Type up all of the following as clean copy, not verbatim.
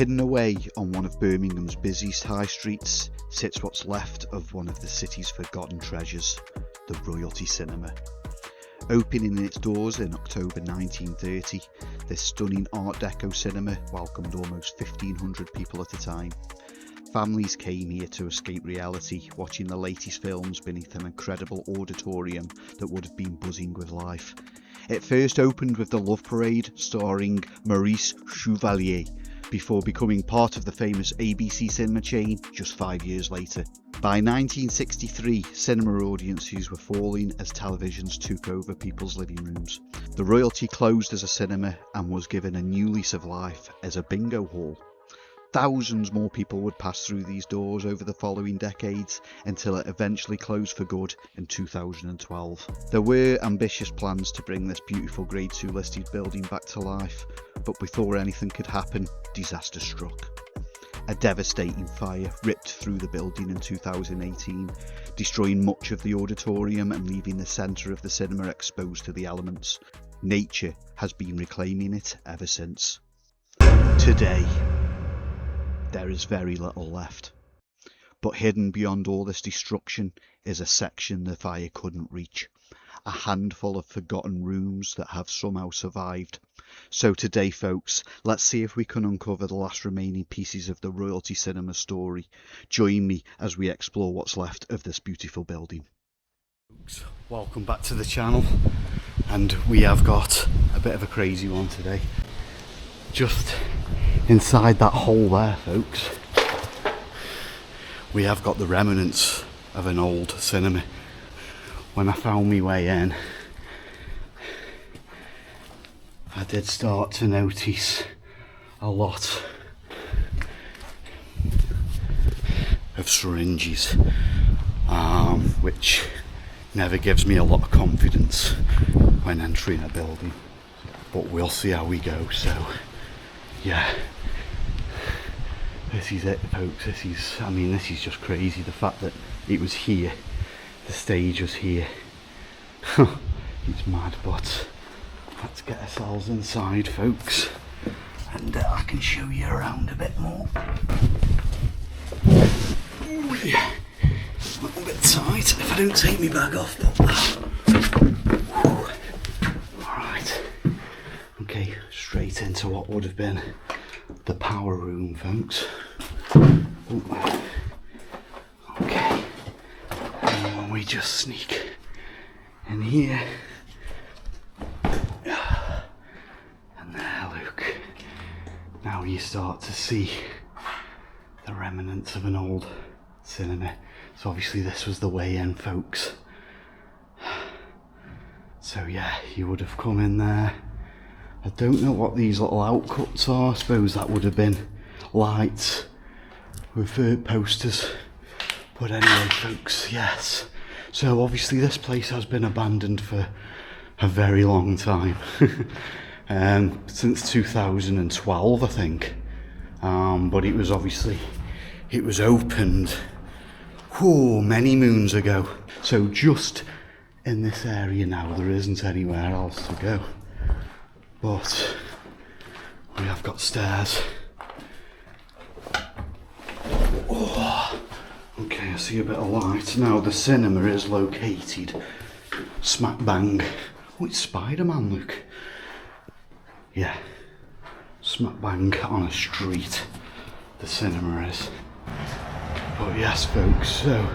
Hidden away on one of Birmingham's busiest high streets sits what's left of one of the city's forgotten treasures, the Royalty Cinema. Opening its doors in October 1930, this stunning Art Deco cinema welcomed almost 1,500 people at a time. Families came here to escape reality, watching the latest films beneath an incredible auditorium that would have been buzzing with life. It first opened with The Love Parade, starring Maurice Chevalier, before becoming part of the famous ABC cinema chain just 5 years later. By 1963, cinema audiences were falling as televisions took over people's living rooms. The Royalty closed as a cinema and was given a new lease of life as a bingo hall. Thousands more people would pass through these doors over the following decades until it eventually closed for good in 2012. There were ambitious plans to bring this beautiful Grade 2 listed building back to life, but before anything could happen, disaster struck. A devastating fire ripped through the building in 2018, destroying much of the auditorium and leaving the centre of the cinema exposed to the elements. Nature has been reclaiming it ever since. Today, there is very little left, but hidden beyond all this destruction is a section the fire couldn't reach, a handful of forgotten rooms that have somehow survived. So today, folks, let's see if we can uncover the last remaining pieces of the Royalty Cinema story. Join me as we explore what's left of this beautiful building. Folks, welcome back to the channel, and we have got a bit of a crazy one today. Just inside that hole there, folks, we have got the remnants of an old cinema. When I found my way in, I did start to notice a lot of syringes, which never gives me a lot of confidence when entering a building, but we'll see how we go. So yeah, this is it, folks. This is just crazy, the fact that it was here, the stage was here. It's mad, but let's get ourselves inside, folks, and I can show you around a bit more. Ooh, yeah. A little bit tight if I don't take my bag off, but alright, okay, straight into what would have been the power room, folks. Ooh. Okay, and when we just sneak in here, and there, look, now you start to see the remnants of an old cinema. So obviously this was the way in, folks. So yeah, you would have come in there. I don't know what these little outcuts are. I suppose that would have been lights with posters. But anyway, folks, yes. So obviously this place has been abandoned for a very long time. Since 2012, I think. But it was opened many moons ago. So just in this area now, there isn't anywhere else to go. But we have got stairs. Oh, okay, I see a bit of light. Now the cinema is located smack bang. Oh, it's Spider-Man, look. Yeah, smack bang on a street, the cinema is. But yes, folks, so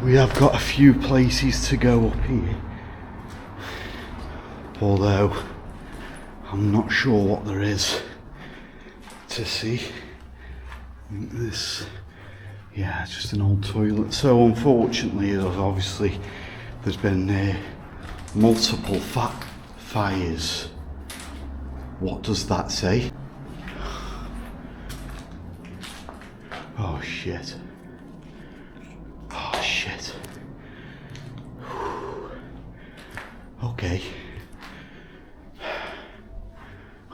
we have got a few places to go up here, although I'm not sure what there is to see. This, yeah, it's just an old toilet. So unfortunately, there's been multiple fires. What does that say? Oh shit. Oh shit. Okay.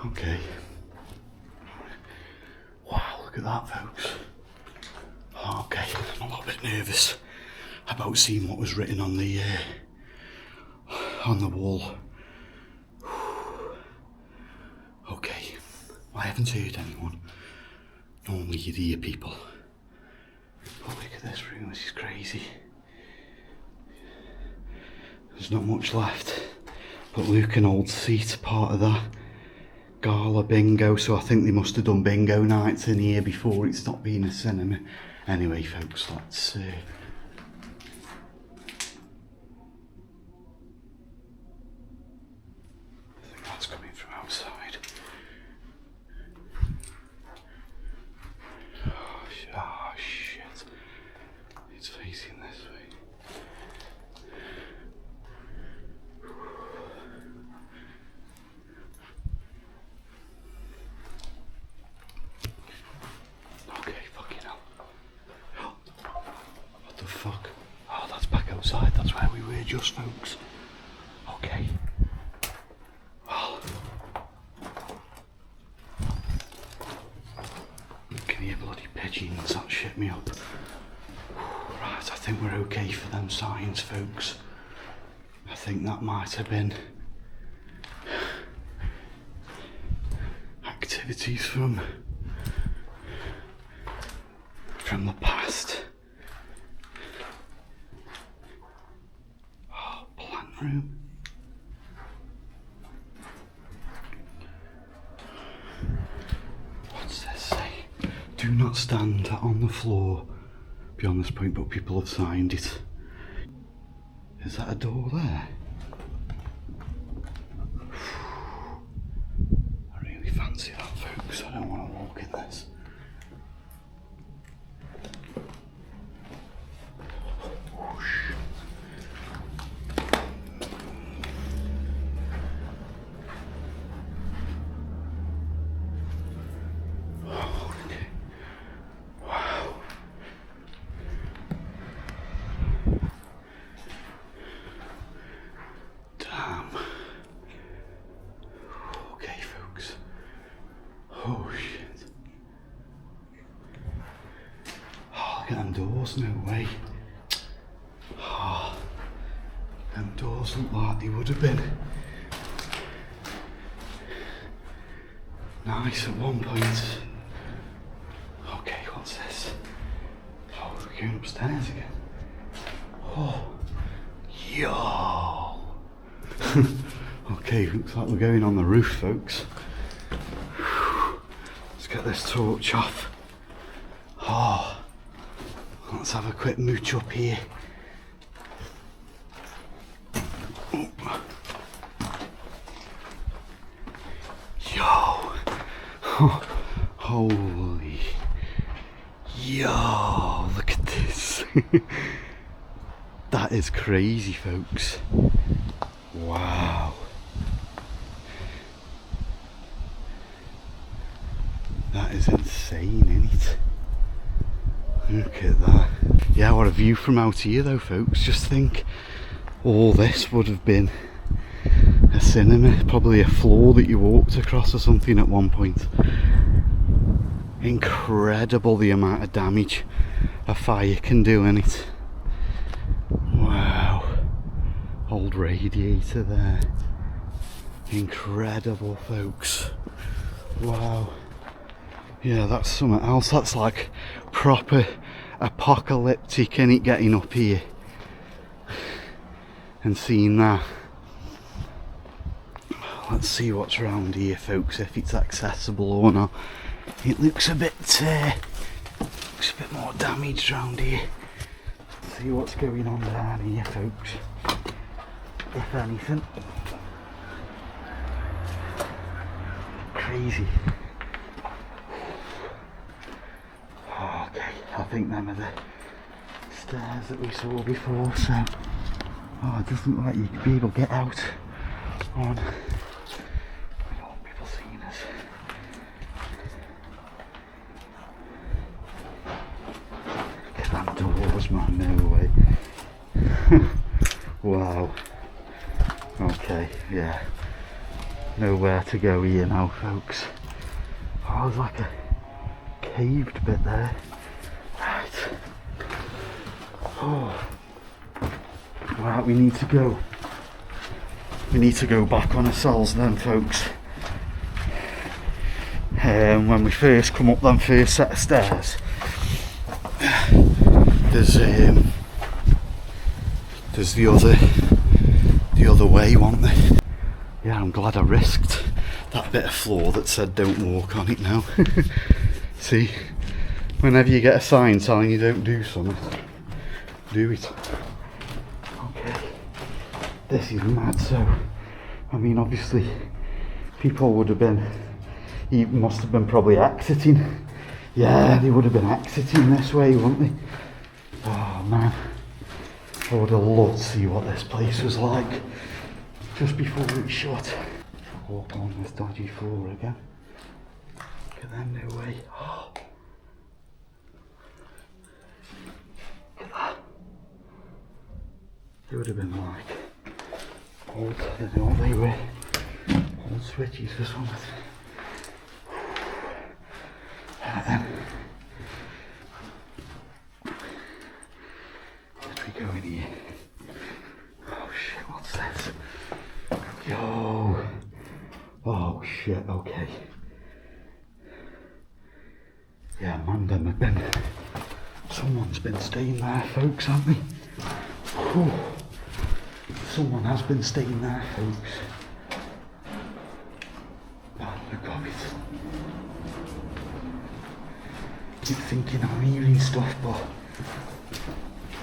Okay. Wow, look at that, folks. Okay, I'm a little bit nervous about seeing what was written on the wall. Okay, I haven't heard anyone, Only you'd hear people. Oh, look at this room, this is crazy. There's not much left, but look, an old seat, part of that gala bingo, so I think they must have done bingo nights in here before it stopped being a cinema. Anyway folks, let's see. I think that's coming from outside. Oh shit, it's facing this way. Okay, fucking hell. What the fuck? Oh, that's back outside, that's where we were just, folks. Okay. Well, can you hear bloody pigeons? That shit me up. Right, I think we're okay for them signs, folks. I think that might have been activities from the past. Oh, plant room. What's this say? Do not stand on the floor beyond this point, but people have signed it. Is that a door there? I really fancy that, folks. I don't want to walk in this. Whoosh. Okay. Wow. Damn. Okay, folks. Oh shit. Oh, look at them doors, no way. Oh, them doors look like they would have been nice at one point. Okay, what's this? Oh, we're going upstairs again. Oh, yo. Okay, looks like we're going on the roof, folks. Let's get this torch off. Oh, let's have a quick mooch up here. Yo. Holy. Yo, look at this. That is crazy, folks. Wow. That is insane, isn't it? Look at that. Yeah, what a view from out here though, folks. Just think, all this would have been a cinema, probably a floor that you walked across or something at one point. Incredible the amount of damage a fire can do in it. Wow. Old radiator there. Incredible, folks. Wow. Yeah, that's something else. That's like proper apocalyptic, innit, getting up here and seeing that. Let's see what's around here, folks, if it's accessible or not. It looks a bit more damaged around here. Let's see what's going on down here, folks. If anything. Crazy. Oh, okay, I think them are the stairs that we saw before, so it doesn't look like you could be able to get out on without people seeing us. Look at them doors, man, no way. Wow. Okay, yeah. Nowhere to go here now, folks. Oh, there's like a caved bit there. Right. Oh. Right, we need to go. We need to go back on ourselves then, folks. when we first come up them first set of stairs, there's the other way, wasn't there? Yeah, I'm glad I risked that bit of floor that said don't walk on it now. See, whenever you get a sign telling you don't do something, do it. Okay, this is mad. So, I mean, obviously, people would have been, he must have been probably exiting. Yeah, they would have been exiting this way, wouldn't they? Oh man, I would have loved to see what this place was like just before it shut. Walk on this dodgy floor again. Look at them, no way. Oh. Look at that. It would have been like old, I don't know what they were, old switches or something. Right then. Let me go in here. Oh shit, what's this? Yo. Oh shit, okay. Yeah, man, them have been, someone's been staying there, folks, haven't they? Whew. Someone has been staying there, folks. Oh, look at it. I keep thinking I'm hearing stuff, but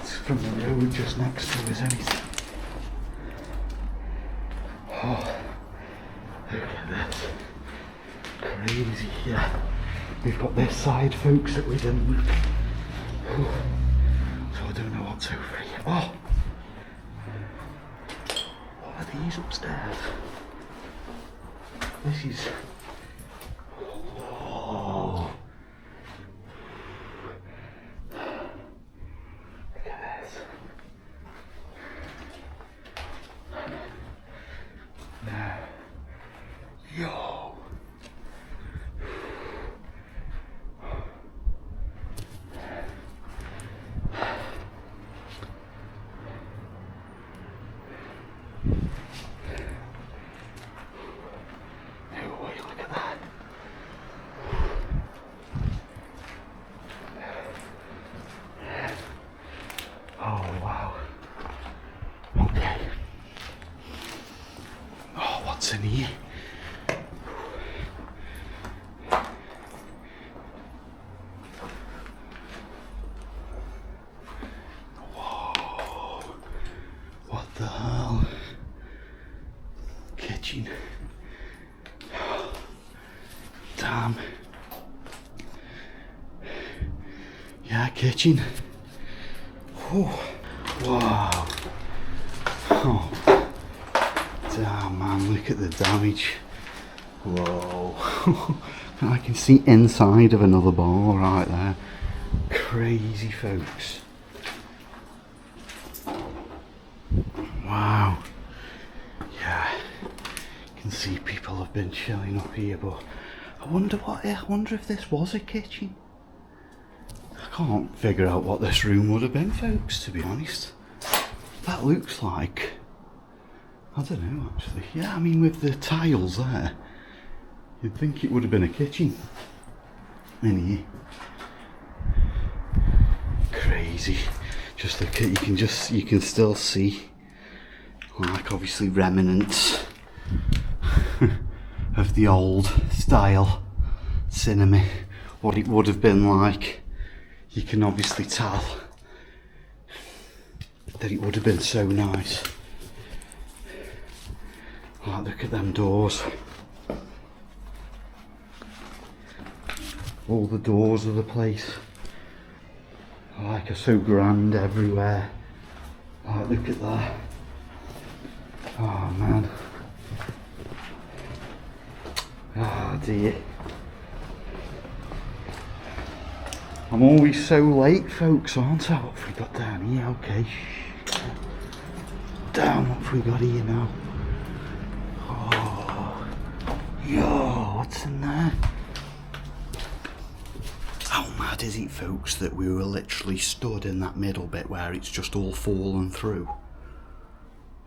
it's from the road just next to us, anything. Oh, look at this. Crazy, yeah. We've got this side, folks, that we didn't look. So I don't know what's over here. Oh! What are these upstairs? This is... Oh! Look at this. Now. Yo! In here. Whoa, what the hell? Kitchen. Damn. Yeah, kitchen. Whew. Wow. Oh. Damn man, look at the damage. Whoa. I can see inside of another bar right there. Crazy, folks. Wow. Yeah. You can see people have been chilling up here, but I wonder if this was a kitchen. I can't figure out what this room would have been, folks, to be honest. That looks like, I don't know actually. Yeah, I mean with the tiles there, you'd think it would have been a kitchen in here. Crazy. Just look at, you can still see like obviously remnants of the old style cinema, what it would have been like. You can obviously tell that it would have been so nice. Like, look at them doors. All the doors of the place, like, are so grand everywhere. Like, look at that. Oh man. Oh dear. I'm always so late, folks, aren't I? What have we got down here? Okay. Damn, what have we got here now? Oh, yo, what's in there? How mad is it, folks, that we were literally stood in that middle bit where it's just all fallen through?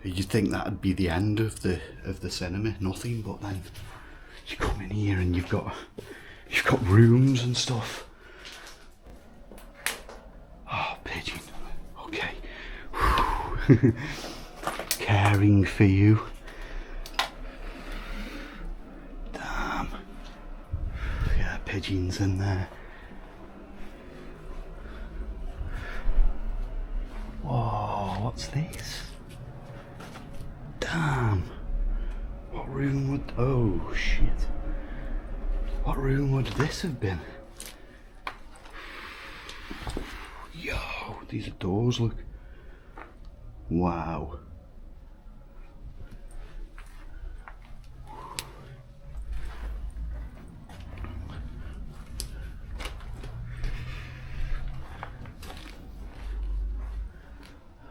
You'd think that'd be the end of the cinema, nothing, but then you come in here and you've got You've got rooms and stuff. Oh, pigeon. Okay. Caring for you. Damn. Yeah, pigeons in there. Whoa, what's this? Damn. What room would... Oh, shit. What room would this have been? Yo, these are doors, look. Wow.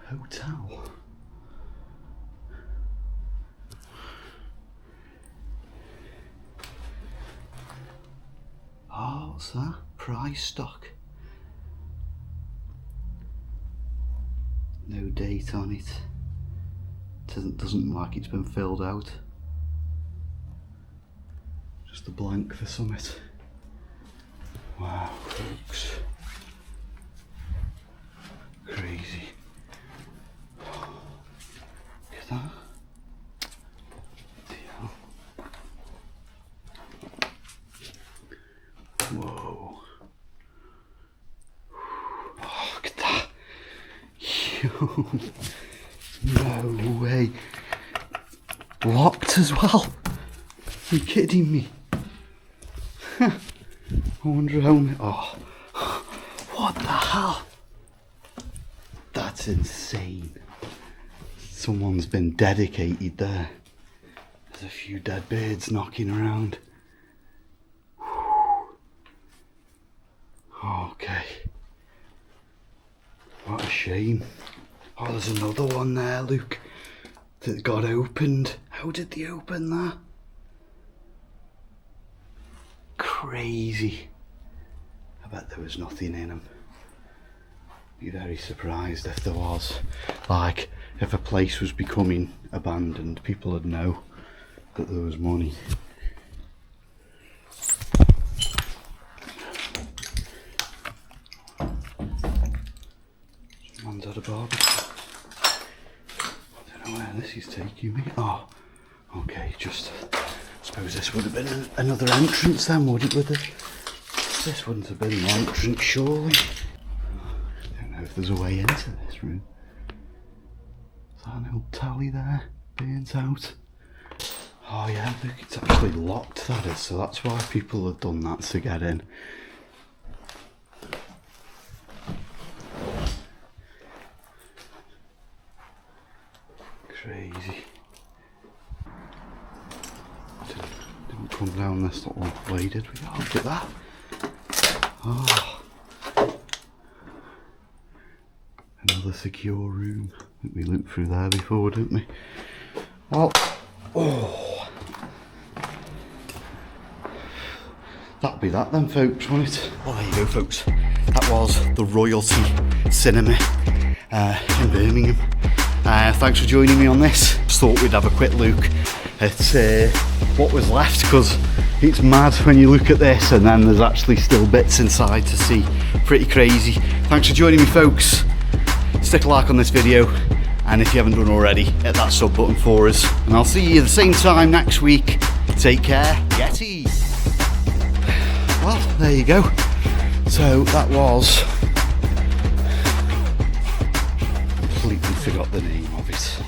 Hotel. Oh, what's that? Prize stock. No date on it. Doesn't look like it's been filled out. Just a blank for summit. Wow, folks. Crazy. Look at that. Whoa. Oh, look at that. Yo. No way. Locked as well. Are you kidding me? I wonder how many. Oh. What the hell? That's insane. Someone's been dedicated there. There's a few dead birds knocking around. Okay. What a shame. Oh, there's another one there, Luke, that got opened. How did they open that? Crazy. I bet there was nothing in them. Be very surprised if there was. Like, if a place was becoming abandoned, people would know that there was money. Someone's had a barbecue. I don't know where this is taking me. Oh, okay, just... I suppose this would have been another entrance then, would it? This wouldn't have been the entrance, surely. I don't know if there's a way into this room. Is that an old tally there? Burnt out. Oh yeah, look, it's actually locked, that is, so that's why people have done that to get in. Crazy. Didn't come down this little way, did we? Oh, look at that. Oh. Another secure room. I think we looked through there before, didn't we? Well, oh. That'll be that then, folks, won't it? Well, there you go, folks. That was the Royalty Cinema in Birmingham. Thanks for joining me on this. Just thought we'd have a quick look at what was left, because it's mad when you look at this and then there's actually still bits inside to see. Pretty crazy. Thanks for joining me, folks. Stick a like on this video, and if you haven't done already, hit that sub button for us, and I'll see you at the same time next week. Take care. Getty. Well, there you go. So that was... completely forgot the name of it.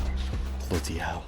Bloody hell.